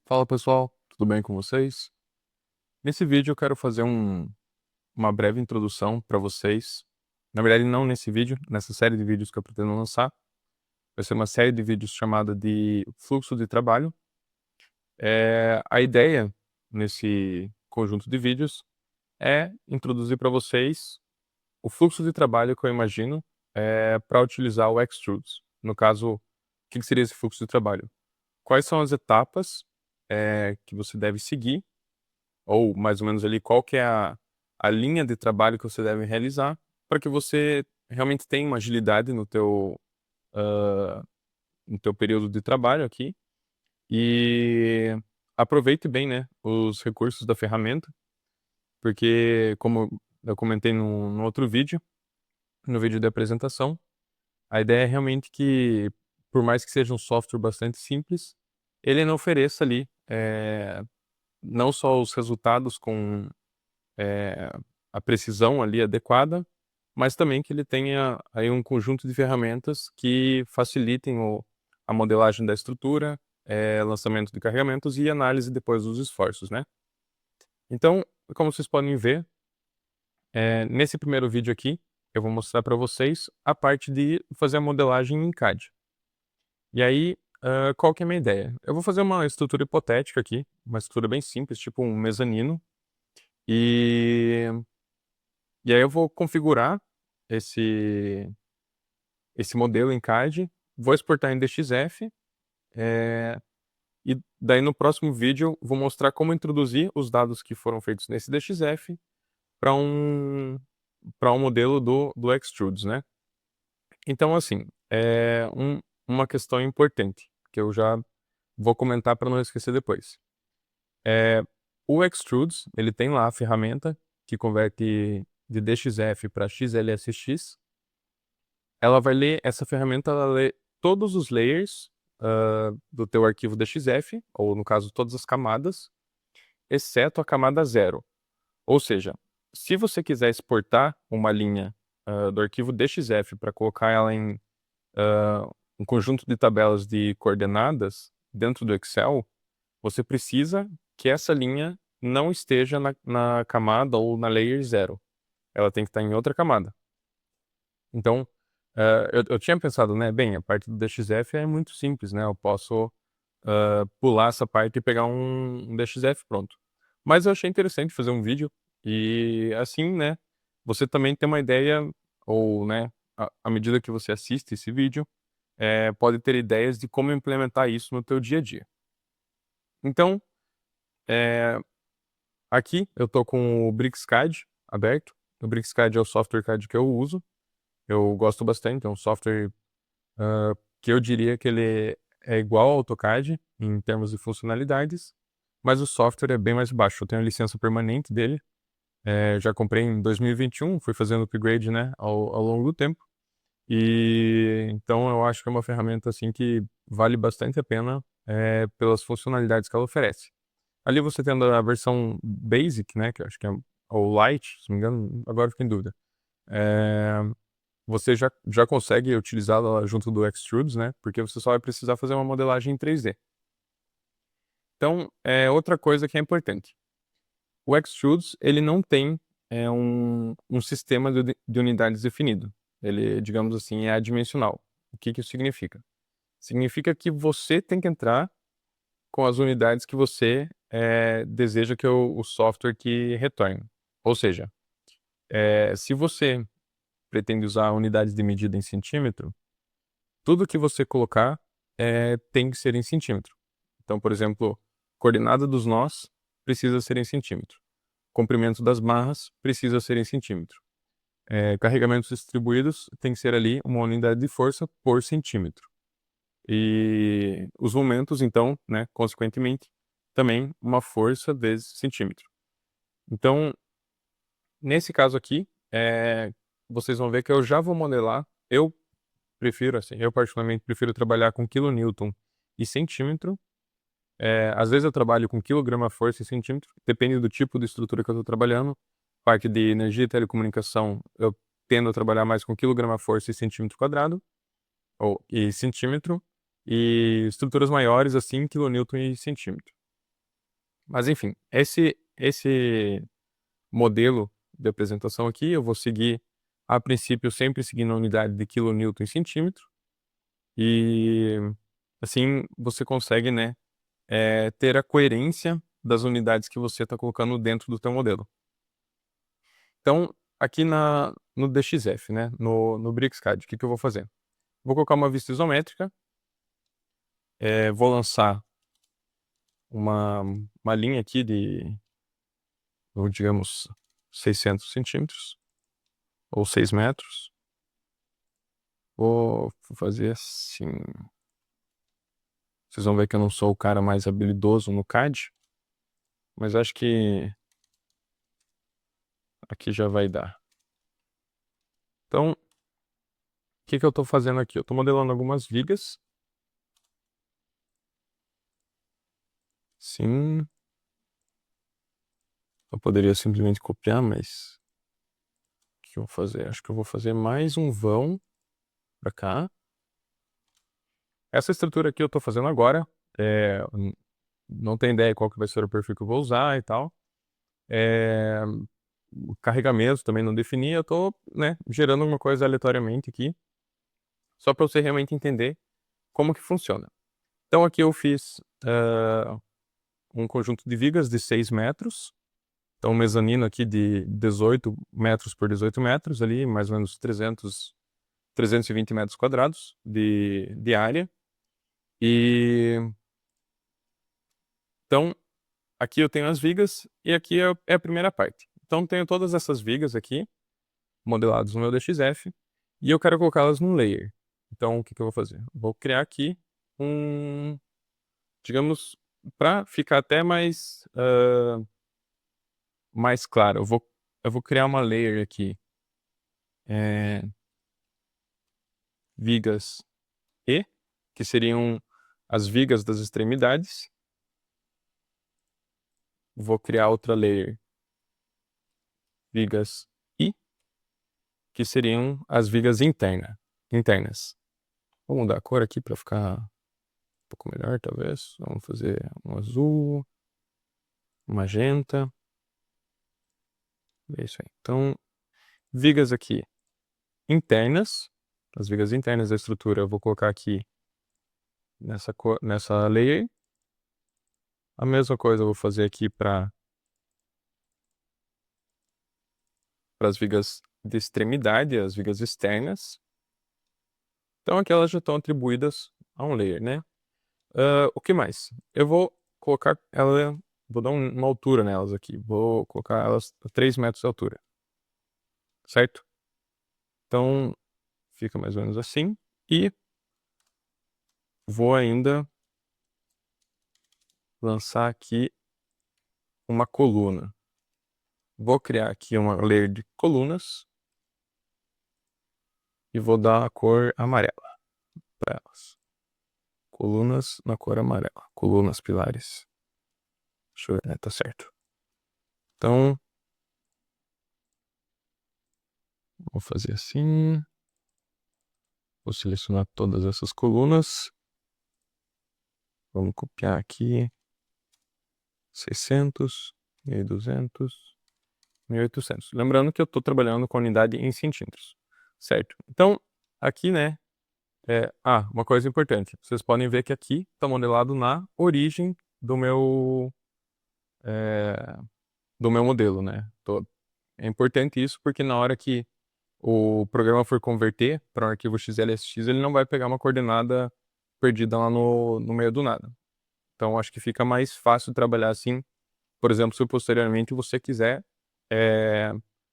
Fala pessoal, tudo bem com vocês? Nesse vídeo eu quero fazer uma breve introdução para vocês. Na verdade, não nesse vídeo, nessa série de vídeos que eu pretendo lançar. Vai ser uma série de vídeos chamada de Fluxo de Trabalho. A ideia nesse conjunto de vídeos é introduzir para vocês o fluxo de trabalho que eu imagino para utilizar o Extrudes. No caso, o que seria esse fluxo de trabalho? Quais são as etapas que você deve seguir ou mais ou menos ali qual que é a linha de trabalho que você deve realizar para que você realmente tenha uma agilidade hã, no teu período de trabalho aqui e aproveite bem, né, os recursos da ferramenta, porque como eu comentei no outro vídeo, no vídeo de apresentação, a ideia é realmente que, por mais que seja um software bastante simples, ele não ofereça ali, não só os resultados com eh, a precisão ali adequada, mas também que ele tenha aí um conjunto de ferramentas que facilitem a modelagem da estrutura, lançamento de carregamentos e análise depois dos esforços, né. Então, como vocês podem ver, nesse primeiro vídeo aqui, eu vou mostrar para vocês a parte de fazer a modelagem em CAD. E aí, qual que é a minha ideia? Eu vou fazer uma estrutura hipotética aqui, uma estrutura bem simples, tipo um mezanino, e e aí eu vou configurar esse esse modelo em CAD, vou exportar em DXF, eh, e daí no próximo vídeo vou mostrar como introduzir os dados que foram feitos nesse DXF para um modelo do Extrudes, né. Então assim, uma questão importante, que eu já vou comentar para não esquecer depois. Eh, o Extrudes, ele tem lá a ferramenta que converte de DXF para XLSX. Ela vai ler essa ferramenta, ela lê todos os layers, do teu arquivo DXF, ou no caso todas as camadas, exceto a camada zero. Ou seja, se você quiser exportar uma linha, do arquivo DXF para colocar ela em, um conjunto de tabelas de coordenadas dentro do Excel, você precisa que essa linha não esteja na camada ou na layer zero. Ela tem que estar em outra camada. Então, eu tinha pensado, né, bem, a parte do DXF é muito simples, né, eu posso, pular essa parte e pegar um DXF pronto. Mas eu achei interessante fazer um vídeo e assim, né, você também tem uma ideia ou, né, à medida que você assiste esse vídeo, pode ter ideias de como implementar isso no teu dia a dia. Então, eh, aqui eu tô com o BricsCAD aberto. O BricsCAD é o software CAD que eu uso. Eu gosto bastante, é um software, que eu diria que ele é igual ao AutoCAD em termos de funcionalidades, mas o software é bem mais baixo. Eu tenho a licença permanente dele, já comprei em 2021, fui fazendo upgrade, né, ao longo do tempo. E então eu acho que é uma ferramenta, assim, que vale bastante a pena, pelas funcionalidades que ela oferece. Ali você tendo a versão Basic, né, que eu acho que é ou Lite, se não me engano, agora eu fiquei em dúvida. Eh você já consegue utilizá-la junto do Extrudes, né, porque você só vai precisar fazer uma modelagem em 3D. Então, outra coisa que é importante, o Extrudes ele não tem, um sistema de unidades definido. Ele, digamos assim, é adimensional. O que que isso significa? Significa que você tem que entrar com as unidades que você, deseja que o software que retorne. Ou seja, se você pretende usar unidades de medida em centímetro, tudo que você colocar, tem que ser em centímetro. Então, por exemplo, coordenada dos nós precisa ser em centímetro. Comprimento das barras precisa ser em centímetro. Carregamentos distribuídos tem que ser ali uma unidade de força por centímetro. E os momentos, então, né, consequentemente, também uma força vezes centímetro. Então, nesse caso aqui, vocês vão ver que eu já vou modelar. Eu prefiro, assim, eu particularmente prefiro trabalhar com quilonewton e centímetro. Às vezes eu trabalho com quilograma-força e centímetro, depende do tipo de estrutura que eu estou trabalhando. Parte de energia e telecomunicação, eu tendo a trabalhar mais com quilograma-força e centímetro quadrado, ou e centímetro, e estruturas maiores, assim, quilonewton e centímetro. Mas enfim, esse modelo de apresentação aqui, eu vou seguir, a princípio, sempre seguindo a unidade de quilonewton em centímetro. E assim você consegue, né, ter a coerência das unidades que você está colocando dentro do teu modelo. Então, aqui no DXF, né, no BricsCAD, o que eu vou fazer? Vou colocar uma vista isométrica, vou lançar uma linha aqui de, ou digamos, 600 centímetros, ou 6 metros. Vou fazer assim. Vocês vão ver que eu não sou o cara mais habilidoso no CAD, mas acho que aqui já vai dar. Então, o que eu estou fazendo aqui? Eu estou modelando algumas vigas. Sim. Eu poderia simplesmente copiar, mas o que eu vou fazer? Acho que eu vou fazer mais um vão para cá. Essa estrutura aqui eu estou fazendo agora. Não tenho ideia qual que vai ser o perfil que eu vou usar e tal. O carregamento também não defini. Eu estou, né, gerando alguma coisa aleatoriamente aqui, só para você realmente entender como que funciona. Então aqui eu fiz um conjunto de vigas de 6 metros. Então um mezanino aqui de 18 metros por 18 metros, ali mais ou menos 320 metros quadrados de área. E então aqui eu tenho as vigas e aqui é a primeira parte. Então tenho todas essas vigas aqui modeladas no meu DXF e eu quero colocá-las num layer. Então o que eu vou fazer? Vou criar aqui digamos, para ficar até mais claro, eu vou criar uma layer aqui, vigas E, que seriam as vigas das extremidades. Vou criar outra layer, vigas I, que seriam as vigas internas. Vou mudar a cor aqui para ficar um pouco melhor, talvez. Vamos fazer um azul, um magenta. É isso aí. Então, vigas aqui internas. As vigas internas da estrutura eu vou colocar aqui nessa layer. A mesma coisa eu vou fazer aqui para as vigas de extremidade, as vigas externas. Então aqui elas já estão atribuídas a um layer, né? O que mais? Eu vou colocar vou dar uma altura nelas aqui. Vou colocar elas a 3 metros de altura. Certo? Então fica mais ou menos assim. E vou ainda lançar aqui uma coluna. Vou criar aqui uma layer de colunas e vou dar a cor amarela para elas. Colunas na cor amarela. Colunas, pilares. Deixa eu ver, tá certo. Então, vou fazer assim. Vou selecionar todas essas colunas. Vamos copiar aqui. 600, 1200, 1800. Lembrando que eu estou trabalhando com a unidade em centímetros. Certo? Então, aqui, né? Uma coisa importante. Vocês podem ver que aqui está modelado na origem do meu modelo, né? É importante isso porque na hora que o programa for converter para um arquivo XLSX, ele não vai pegar uma coordenada perdida lá no meio do nada. Então, acho que fica mais fácil trabalhar assim. Por exemplo, se posteriormente você quiser é,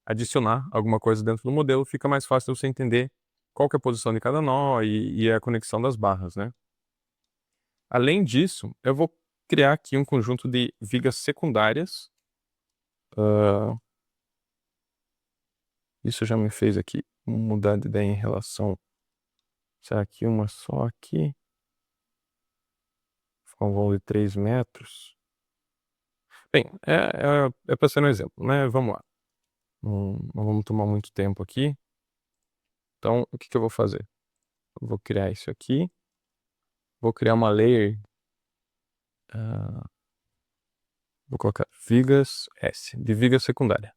adicionar alguma coisa dentro do modelo, fica mais fácil você entender qual que é a posição de cada nó e a conexão das barras, né? Além disso, eu vou criar aqui um conjunto de vigas secundárias. Isso já me fez aqui mudar de ideia em relação. Será que uma só aqui? Ficar um vão de 3 metros. Bem, é para ser um exemplo, né? Vamos lá. Não vamos tomar muito tempo aqui. Então, o que eu vou fazer? Eu vou criar isso aqui. Vou criar uma layer Vou colocar vigas S, de viga secundária.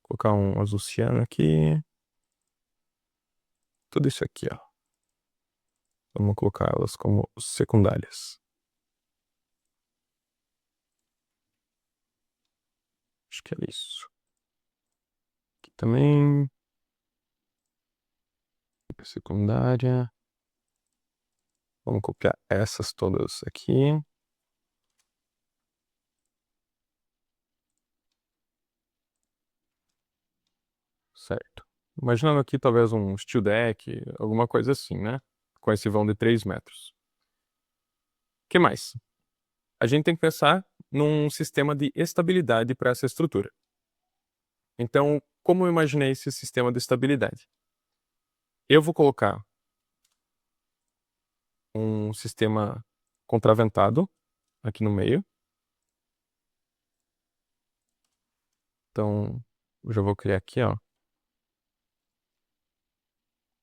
Vou colocar um azul ciano aqui. Tudo isso aqui, ó. Vamos colocar elas como secundárias. Acho que é isso. Aqui também. Viga secundária. Vamos copiar essas todas aqui. Certo. Imaginando aqui talvez um steel deck, alguma coisa assim, né? Com esse vão de 3 metros. O que mais? A gente tem que pensar num sistema de estabilidade para essa estrutura. Então, como eu imaginei esse sistema de estabilidade? Eu vou colocar um sistema contraventado aqui no meio. Então, eu já vou criar aqui, ó.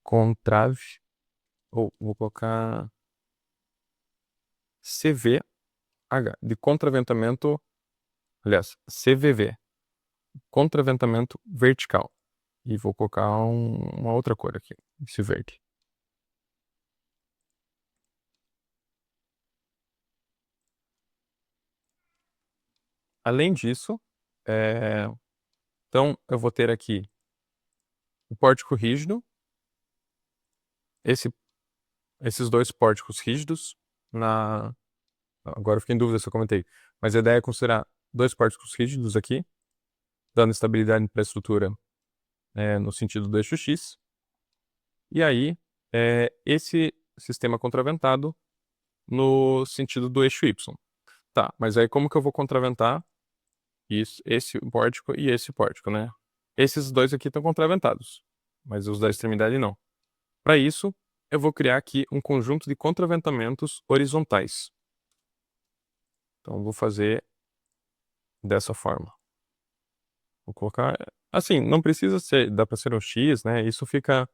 Contrave. Ou vou colocar CVH, de contraventamento. Aliás, CVV, contraventamento vertical. E vou colocar uma outra cor aqui, esse verde. Além disso, então eu vou ter aqui o pórtico rígido, esses dois pórticos rígidos. Agora eu fiquei em dúvida se eu comentei, mas a ideia é considerar dois pórticos rígidos aqui, dando estabilidade para a estrutura no sentido do eixo X. E aí, esse sistema contraventado no sentido do eixo Y. Tá, mas aí como que eu vou contraventar isso, esse pórtico e esse pórtico, né? Esses dois aqui estão contraventados, mas os da extremidade não. Para isso, eu vou criar aqui um conjunto de contraventamentos horizontais. Então, vou fazer dessa forma. Vou colocar... Assim, não precisa ser... Dá para ser um X, né? Isso fica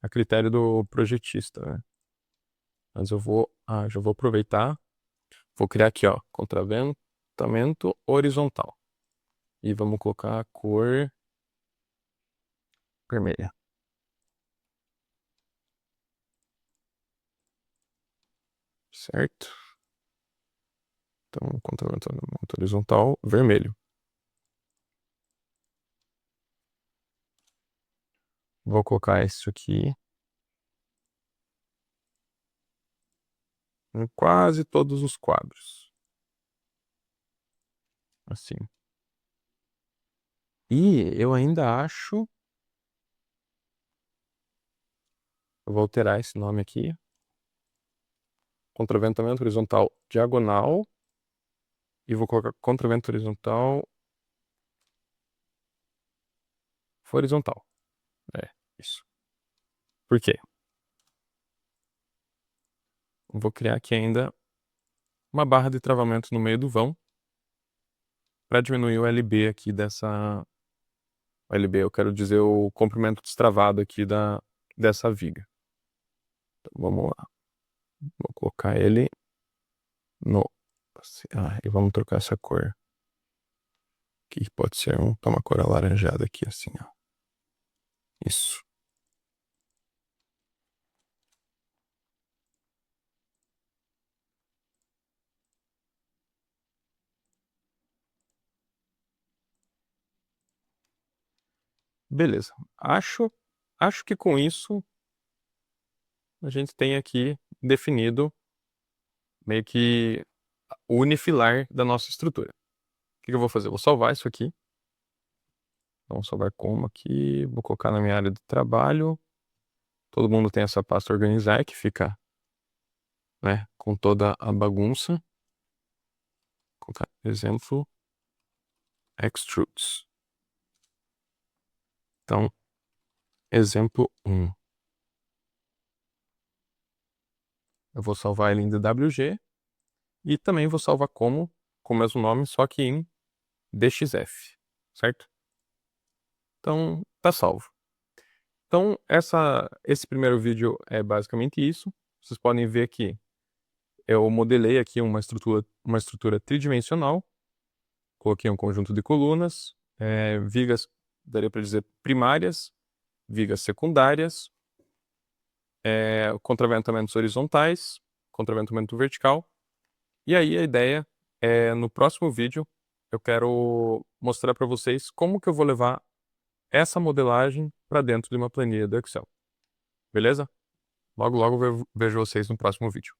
a critério do projetista, né? Mas eu vou... já vou aproveitar. Vou criar aqui, ó. Contraventamento horizontal. E vamos colocar a cor vermelha. Certo? Então, contraventamento horizontal, vermelho. Vou colocar isso aqui em quase todos os quadros. Assim. E eu ainda acho... Eu vou alterar esse nome aqui. Contraventamento horizontal diagonal. E vou colocar contraventamento horizontal... horizontal. Isso. Por quê? Vou criar aqui ainda uma barra de travamento no meio do vão para diminuir o LB aqui dessa... O LB, eu quero dizer o comprimento destravado aqui dessa viga. Então, vamos lá. Vou colocar ele no... e vamos trocar essa cor. Que pode ser uma cor alaranjada aqui, assim, ó. Isso. Beleza. Acho que com isso a gente tem aqui definido meio que o unifilar da nossa estrutura. O que eu vou fazer? Eu vou salvar isso aqui. Vamos salvar como aqui. Vou colocar na minha área de trabalho. Todo mundo tem essa pasta organizar que fica, né, com toda a bagunça. Vou colocar exemplo extrudes. Então, exemplo 1. Eu vou salvar ele em DWG e também vou salvar com o mesmo nome, só que em DXF, certo? Então, tá salvo. Então, esse primeiro vídeo é basicamente isso. Vocês podem ver que eu modelei aqui uma estrutura tridimensional coloquei um conjunto de colunas, vigas, daria para dizer, primárias, vigas secundárias, contraventamentos horizontais, contraventamento vertical. E aí a ideia é, no próximo vídeo, eu quero mostrar para vocês como que eu vou levar essa modelagem para dentro de uma planilha do Excel. Beleza? Logo, logo vejo vocês no próximo vídeo.